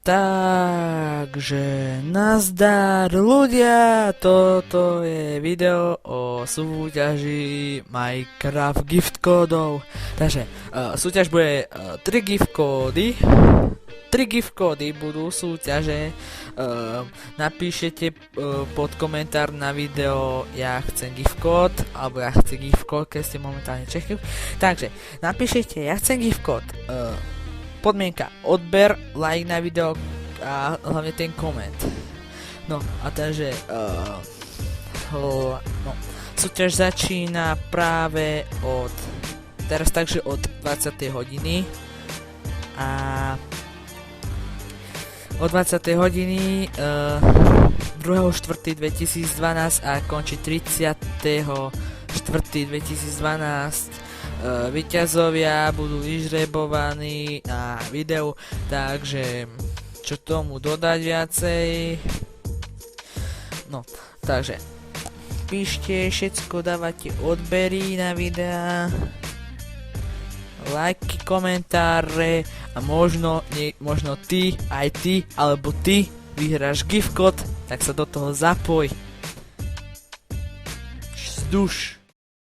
Takže nazdar ľudia, toto je video o súťaži Minecraft gift kódov. Takže súťaž bude 3 gift kódy. 3 gift kódy budú súťaže. Napíšete pod komentár na video ja chcem gift kód, alebo ja chcem gift kód, keď ste momentálne Čechy. Takže napíšete ja chcem gift kód. Podmienka odber, like na video a hlavne ten koment. No a takže súťaž začína práve teraz takže od 20. hodiny a od 20. hodiny 2.4.2012 a končí 30.4.2012. Víťazovia budú vyžrebovaní na videu, takže čo tomu dodať viacej? No, takže píšte všetko, dávate odbery na videá, lajky, komentáre a možno ty, aj ty, alebo ty vyhráš gift kód, tak sa do toho zapoj. Zduš.